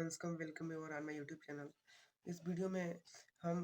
Welcome you on my YouTube channel. इस video में हम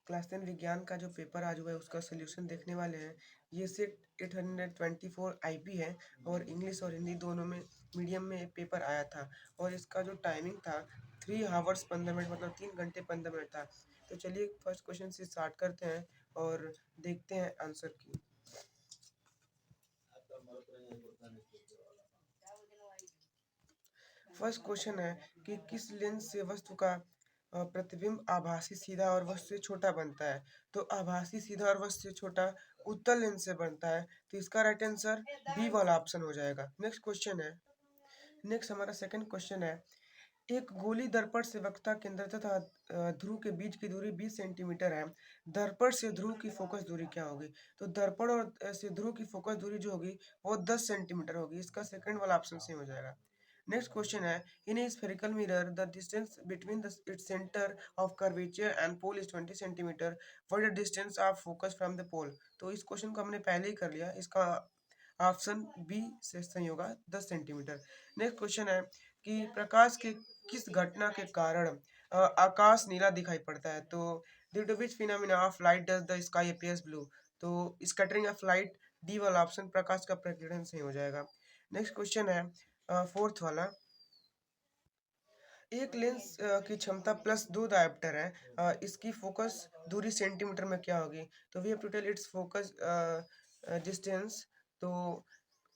क्लास 10 विज्ञान का जो पेपर आज हुआ है उसका सोल्यूशन देखने वाले हैं। ये सेट 824 आईपी है और इंग्लिश और हिंदी दोनों में मीडियम में पेपर आया था और इसका जो टाइमिंग था 3 आवर्स 15 मिनट मतलब 3 घंटे 15 मिनट था। तो चलिए फर्स्ट क्वेश्चन से स्टार्ट करते हैं और देखते हैं आंसर की। फर्स्ट क्वेश्चन है कि किस लेंस से वस्तु का प्रतिबिंब आभासी सीधा और वस्तु से छोटा बनता है। तो आभासी सीधा और वस्तु से छोटा उत्तल लेंस से बनता है, तो इसका राइट आंसर बी वाला ऑप्शन हो जाएगा। नेक्स्ट क्वेश्चन है, नेक्स्ट हमारा सेकंड क्वेश्चन है, एक गोली दर्पण से वक्ता केंद्र तथा ध्रुव के बीच की दूरी 20 सेंटीमीटर है। दर्पण से ध्रुव की फोकस दूरी क्या होगी? तो दर्पण और से ध्रुव की फोकस दूरी जो होगी वो 10 सेंटीमीटर होगी। इसका सेकंड वाला ऑप्शन सही हो जाएगा। नेक्स्ट क्वेश्चन है, in a spherical mirror the distance between its centre of curvature and pole is 20 centimetre. What is distance of focus from the pole? तो इस क्वेश्चन को हमने पहले ही कर लिया, इसका ऑप्शन बी से सही होगा 10 सेंटीमीटर। नेक्स्ट क्वेश्चन है कि प्रकाश के किस घटना के कारण आकाश नीला दिखाई पड़ता है? तो due to which phenomena of light does the sky appears blue? तो स्कैटरिंग ऑफ लाइट, डी वाला ऑप्शन प्रकाश का प्रकीर्णन सही हो जाएगा। नेक्स्ट क्वेश्चन है फोर्थ वाला, एक लेंस की क्षमता प्लस 2 डायोप्टर है, इसकी फोकस दूरी सेंटीमीटर में क्या होगी? तो we have to tell its focus distance. तो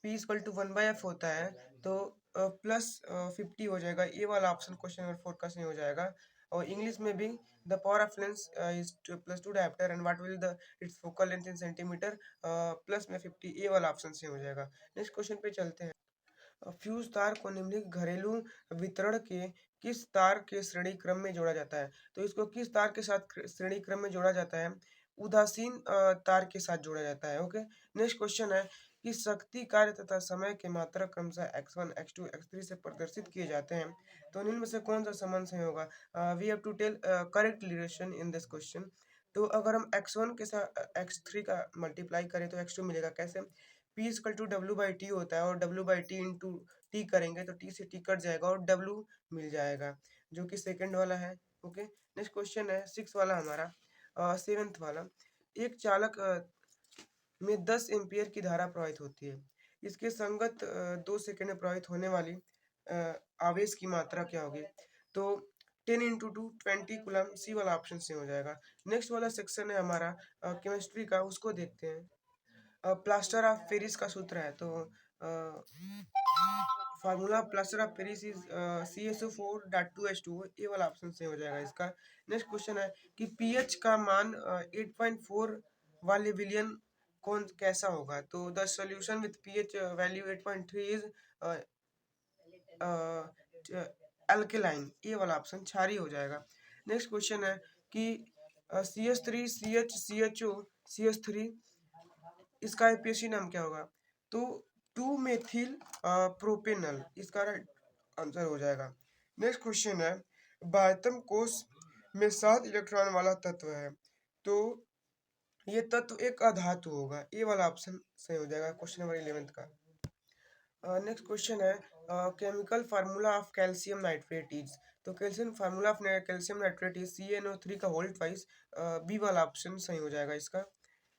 P इक्वल टू 1/f होता है, तो प्लस 50 हो जाएगा। ये वाला ऑप्शन क्वेश्चन नंबर 4 का सही हो जाएगा। और इंग्लिश में भी the power of lens is plus 2 dioptre and what will the it's focal length in centimetre, plus में 50, ये वाला ऑप्शन सही हो जाएगा। नेक्स्ट क्वेश्चन पे चलते हैं। फ्यूज तार को निम्नलिखित घरेलू वितरण के किस तार के श्रेणी क्रम में जोड़ा जाता है? तो इसको किस तार के साथ श्रेणी क्रम में जोड़ा जाता है? उदासीन तार के साथ जोड़ा जाता है। ओके। नेक्स्ट क्वेश्चन है कि शक्ति, कार्य तथा समय के मात्रा क्रमशः x1 x2 x3 से प्रदर्शित किए जाते हैं। तो निम्न में से कौन सा संबंध सही होगा? We have to tell correct relation in this question. तो अगर हम x1 के साथ x3 का मल्टीप्लाई करें तो x2 मिलेगा। कैसे? P equal to W by T होता है और W by T into T करेंगे तो टी से टी कट जाएगा और डब्ल्यू मिल जाएगा, जो कि सेकंड वाला है। ओके। नेक्स्ट क्वेश्चन है सिक्स वाला हमारा, सेवेंथ वाला, एक चालक में 10 एम्पियर की धारा प्रवाहित होती है। इसके संगत 2 सेकंड में प्रवाहित होने वाली आवेश की मात्रा क्या होगी? तो 10 इंटू टू 20 कूलम, सी वाला ऑप्शन से हो जाएगा। नेक्स्ट वाला सेक्शन है हमारा केमिस्ट्री का, उसको देखते हैं। प्लास्टर ऑफ पेरिस का सूत्र है, तो formula plaster of Paris is CSO4.2H2O, ये वाला ऑप्शन से हो जाएगा इसका। नेक्स्ट क्वेश्चन है कि पीएच का मान 8.4 वाले विलियन कौन कैसा होगा? तो the solution with pH value 8.3 is alkaline, ये वाला ऑप्शन क्षारीय हो जाएगा। नेक्स्ट क्वेश्चन है कि CH3 CH CHO CH3, इसका आईपीएसी नाम क्या होगा? तो 2 मेथिल प्रोपेनल, इसका राइट आंसर हो जाएगा। नेक्स्ट क्वेश्चन है, बाह्यतम कोश में 7 इलेक्ट्रॉन वाला तत्व है, तो ये तत्व एक अधातु होगा। ये वाला ऑप्शन सही हो जाएगा क्वेश्चन नंबर 11 का। नेक्स्ट क्वेश्चन है chemical formula of calcium nitrate is, तो calcium formula of calcium nitrate is CnO3 का होल ट्वाइस, बी वाला ऑप्शन सही हो जाएगा इसका,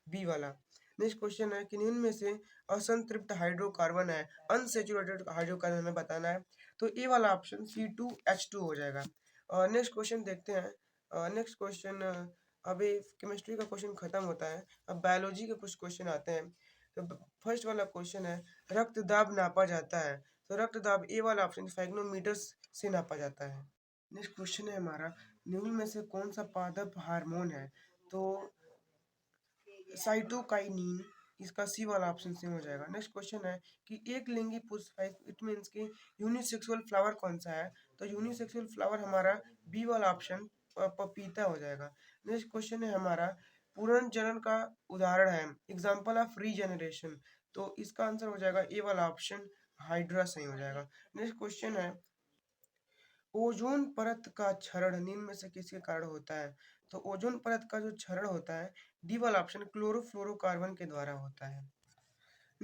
बी वाला। नेक्स्ट क्वेश्चन है कि निम्न में से असंतृप्त हाइड्रोकार्बन है, अनसेचुरेटेड हाइड्रोकार्बन हमें बताना है, तो ए वाला ऑप्शन C2H2 हो जाएगा। नेक्स्ट क्वेश्चन देखते हैं। नेक्स्ट क्वेश्चन, अभी केमिस्ट्री का क्वेश्चन खत्म होता है, अब बायोलॉजी के कुछ क्वेश्चन आते हैं। तो फर्स्ट वाला क्वेश्चन है, रक्तदाब नापा जाता है, तो रक्तदाब ए वाला ऑप्शन फैगनोमीटर्स से नापा जाता है। नेक्स्ट क्वेश्चन है हमारा, निम्न में से कौन सा पादप हार्मोन है? तो साइटोकाइनिन, इसका सी वाला ऑप्शन से हो जाएगा। नेक्स्ट क्वेश्चन है कि एक लिंगी पुष्प है, इट मीन्स कि यूनिसेक्सुअल फ्लावर कौन सा है? तो यूनिसेक्सुअल फ्लावर हमारा बी वाला ऑप्शन पपीता हो जाएगा। नेक्स्ट क्वेश्चन है हमारा, पुनर्जनन का उदाहरण है, एग्जाम्पल ऑफ रीजनरेशन, तो इसका आंसर हो जाएगा ए वाला ऑप्शन हाइड्रा सही हो जाएगा। नेक्स्ट क्वेश्चन है, ओजोन परत का क्षरण निम्न में से किसके कारण होता है? तो ओजोन परत का जो क्षरण होता है, डी वाला ऑप्शन क्लोरोफ्लोरोकार्बन के द्वारा होता है।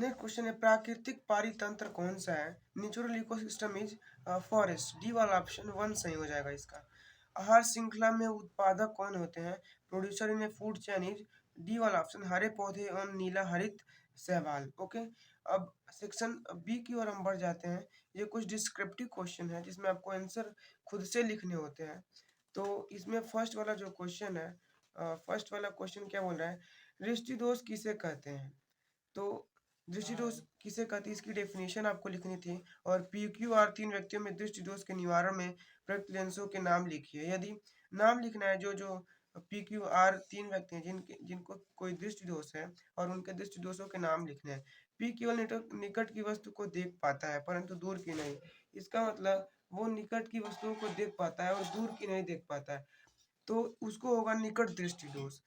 नेक्स्ट क्वेश्चन है, प्राकृतिक पारितंत्र कौन सा है? Natural ecosystem is forest. D वाला ऑप्शन वन सही हो जाएगा इसका। आहार श्रृंखला में उत्पादक कौन होते हैं? Producer in A food chain is. D वाला ऑप्शन हरे पौधे एवं नीला हरित शैवाल। ओके, अब सेक्शन बी की ओर हम बढ़ जाते हैं। ये कुछ डिस्क्रिप्टिव क्वेश्चन है जिसमें आपको आंसर खुद से लिखने होते हैं। तो इसमें फर्स्ट वाला जो क्वेश्चन है, फर्स्ट वाला क्वेश्चन क्या बोल रहा है, दृष्टि दोष किसे कहते हैं? तो दृष्टि दोष किसे कहते हैं, इसकी डेफिनेशन आपको लिखनी थी। और पी क्यू आर तीन व्यक्तियों में दृष्टि दोष के निवारण में प्रयुक्त लेंसों के नाम लिखिए। यदि नाम लिखना है, जो जो पी क्यू आर तीन व्यक्ति हैं जिनको कोई दृष्टि दोष है, और उनके दृष्टि दोषों के नाम लिखने हैं। पी केवल निकट की वस्तु को देख पाता है परंतु दूर की नहीं। इसका मतलब वो निकट की वस्तुओं को देख पाता है और दूर की नहीं देख पाता है, तो उसको होगा निकट दृष्टि दोष।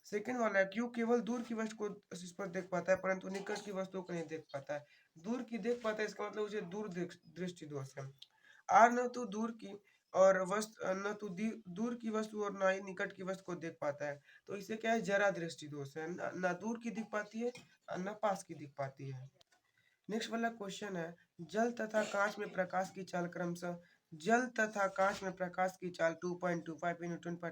सेकेंड वाला है, क्यों केवल दूर की वस्तु को इस पर देख पाता है परंतु निकट की वस्तुओं को नहीं देख पाता है। दूर की देख पाता है, इसका मतलब उसे दूर दृष्टि दोष है। आर न तो दूर की और वस्तु, न तो दूर की वस्तु और न ही निकट की वस्तु को देख पाता है, तो इसे क्या है, जरा दृष्टि दोष है। न दूर की दिख पाती है और न पास की दिख पाती है। नेक्स्ट वाला क्वेश्चन है, जल तथा कांच में प्रकाश की चाल क्रमशः। जल तथा कांच में प्रकाश की चाल 2.25 न्यूटन पर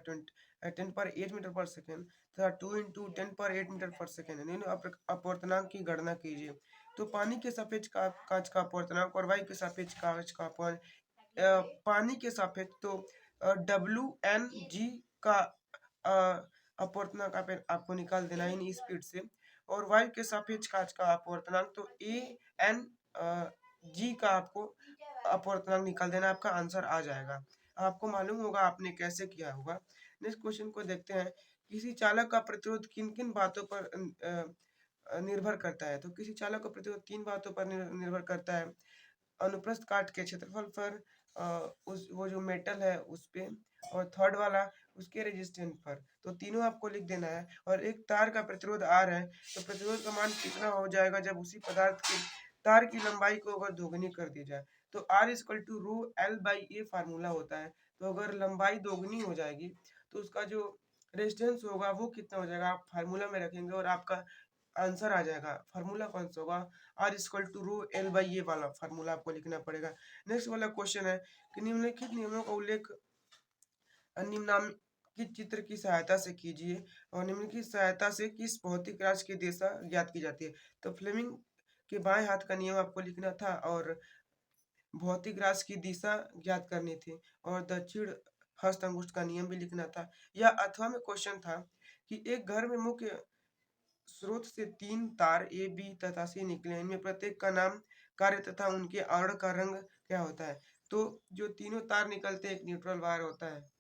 10 पर 8 मीटर पर सेकेंड तथा 2 इंटू 10 पर 8 मीटर पर सेकेंड है। अपवर्तनांक की गणना कीजिए। तो पानी के सापेक्ष कांच का अपवर्तनांक और वायु के सापेक्ष कांच का पानी के सापेक्ष तो WNG का अपवर्तनांक आपको निकाल देना इन स्पीड से, और वायु के सापेक्ष कांच का अपवर्तनांक तो ANG का आपको अपवर्तनांक निकाल देना, आपका आंसर आ जाएगा। आपको मालूम होगा आपने कैसे किया होगा। नेक्स्ट क्वेश्चन को देखते हैं, किसी चालक का प्रतिरोध किन किन बातों पर निर्भर करता है? तो किसी चालक का प्रतिरोध तीन बातों पर निर्भर करता है। अनुप्रस्थ काट के क्षेत्रफल पर, उस वो जो मेटल है उस पे, और थर्ड वाला उसके रेजिस्टेंस पर। तो तीनों आपको लिख देना है। और एक तार का प्रतिरोध आर है, तो प्रतिरोध का मान कितना हो जाएगा जब उसी पदार्थ की तार की लंबाई को अगर दोगुनी कर दी जाए। तो R equal to rho L by A formula होता है। तो अगर लंबाई दोगुनी हो जाएगी तो उसका जो रेजिस्टेंस होगा वो कितना हो जाएगा, आप फार्मूला में रखेंगे और आपका आंसर आ जाएगा। फार्मूला कौन सा होगा, R equal to rho L by A वाला फार्मूला आपको लिखना पड़ेगा। नेक्स्ट वाला क्वेश्चन है कि निम्नलिखित नियमों का उल्लेख निम्नलिखित चित्र की सहायता से कीजिए, और निम्नलिखित सहायता से किस भौतिक राशि की दिशा ज्ञात की जाती है? तो फ्लेमिंग के बाएं हाथ का नियम आपको लिखना था और भौतिक राशि की दिशा ज्ञात करनी थी, और दक्षिण हस्त अंगुष्ठ का नियम भी लिखना था। या अथवा में क्वेश्चन था कि एक घर में मुख्य स्रोत से तीन तार ए बी तथा सी निकले, इनमें प्रत्येक का नाम, कार्य तथा उनके आवरण का रंग क्या होता है? तो जो तीनों तार निकलते हैं, एक न्यूट्रल वायर होता है,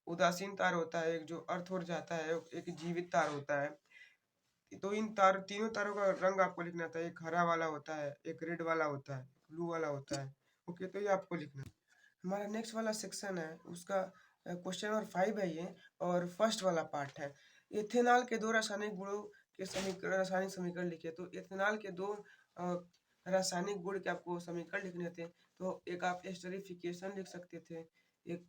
उदासीन तार होता है, एक जो अर्थ उड़ जाता है, एक जीवित तार होता है। तो इन तीनों तारों का रंग आपको लिखना था। एक हरा वाला होता है, एक रेड वाला होता है, ब्लू वाला होता है। ओके, तो ये आपको लिखना है। हमारा नेक्स्ट वाला सेक्शन है, उसका क्वेश्चन नंबर 5 है ये, और फर्स्ट वाला पार्ट है, इथेनॉल के दो रासायनिक गुणों के समीकरण, रासायनिक समीकरण लिखिए। तो इथेनॉल के दो रासायनिक गुण के आपको समीकरण लिखने थे। तो एक आप एस्टरिफिकेशन लिख सकते थे, एक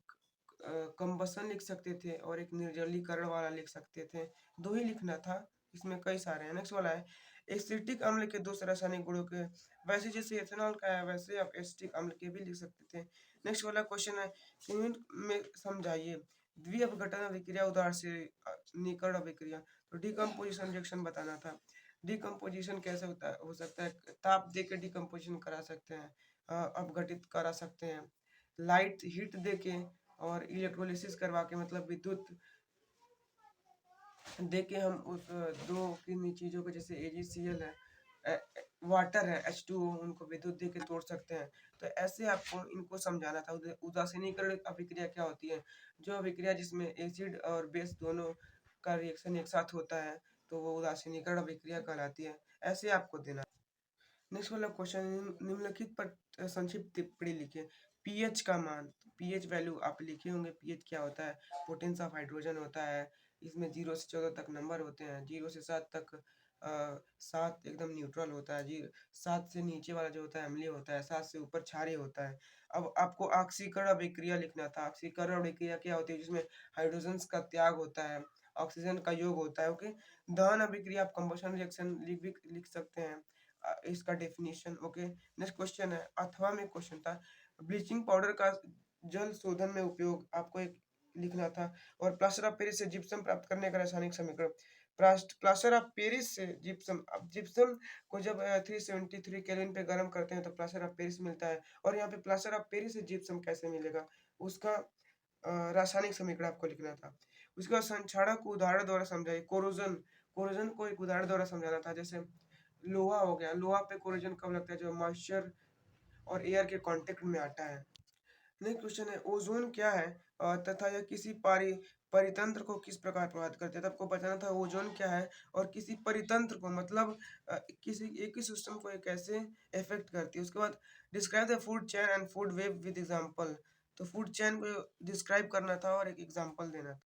कंबसन लिख सकते थे, और एक निर्जलीकरण वाला लिख सकते थे। दो ही लिखना था, इसमें कई सारे हैं। नेक्स्ट वाला है, एसिटिक अम्ल के दो रासायनिक गुणों के, वैसे जैसे इथेनॉल का है वैसे आप एसिटिक अम्ल के भी लिख सकते थे। नेक्स्ट वाला क्वेश्चन है, यूनिट में समझाइए। द्विअपघटन अभिक्रिया, उदाहरण से निकरण अभिक्रिया। तो डिकम्पोजिशन रिएक्शन बताना था। डिकम्पोजिशन कैसे होता है, हो सकता है ताप दे के डिकम्पोजिशन करा सकते हैं, अपघटित करा सकते हैं, लाइट हीट दे के, और इलेक्ट्रोलिसिस करवा के, मतलब विद्युत दे के हम उस दो किन्हीं चीज़ों को, जैसे AgCl है, वाटर है H2O, उनको विद्युत दे के तोड़ सकते हैं। तो ऐसे आपको इनको समझाना था। उदासीनीकरण अभिक्रिया क्या होती है, जो अभिक्रिया जिसमें एसिड और बेस दोनों का रिएक्शन एक साथ होता है, तो वो उदासीनीकरण अभिक्रिया कहलाती है। ऐसे आपको देना। नेक्स्ट वाला क्वेश्चन, निम्नलिखित पर संक्षिप्त टिप्पणी लिखिए। पीएच का मान, पीएच वैल्यू आप लिखे होंगे। पीएच क्या होता है, पोटेंस ऑफ हाइड्रोजन होता है। इसमें 0 से 14 तक नंबर होते हैं। 0 से 7 तक 7 एकदम न्यूट्रल होता है जी। 7 से नीचे वाला जो होता है अम्लीय होता है, 7 से ऊपर क्षारीय होता है। अब आपको ऑक्सीकरण अभिक्रिया लिखना था। ऑक्सीकरण अभिक्रिया क्या होती है, जिसमें हाइड्रोजन का त्याग होता है, ऑक्सीजन का योग होता है। ओके, दहन अभिक्रिया आप कंबशन रिएक्शन लिख सकते हैं। इसका डेफिनेशन। ओके, नेक्स्ट क्वेश्चन है, अथवा में क्वेश्चन था, ब्लीचिंग पाउडर का जल शोधन में उपयोग आपको एक लिखना था। और प्लास्टर ऑफ पेरिस से जिप्सम प्राप्त करने का रासायनिक समीकरण। प्लास्टर ऑफ पेरिस से जिप्सम, अब जिप्सम को जब 373 केल्विन पे गर्म करते हैं तो प्लास्टर ऑफ पेरिस मिलता है। और यहाँ पे प्लास्टर ऑफ पेरिस से जिप्सम कैसे मिलेगा, उसका रासायनिक समीकरण आपको लिखना था। उसके बाद संक्षारक को उदाहरण द्वारा समझाइए। कोरोजन, कोरोजन को एक उदाहरण द्वारा समझाना था। जैसे लोहा हो गया, लोहा पे कोरोजन कब लगता है, जो मॉइस्चर और एयर के कांटेक्ट में आता है। नेक्स्ट क्वेश्चन है, ओजोन क्या है तथा यह किसी परितंत्र को किस प्रकार प्रभावित करते हैं। तो आपको बताना था ओजोन क्या है और किसी परितंत्र को, मतलब किसी एक ही सिस्टम को ये कैसे इफेक्ट करती है। उसके बाद describe the food chain and food web with example. तो फूड चेन को डिस्क्राइब करना था और एक एग्जांपल देना था।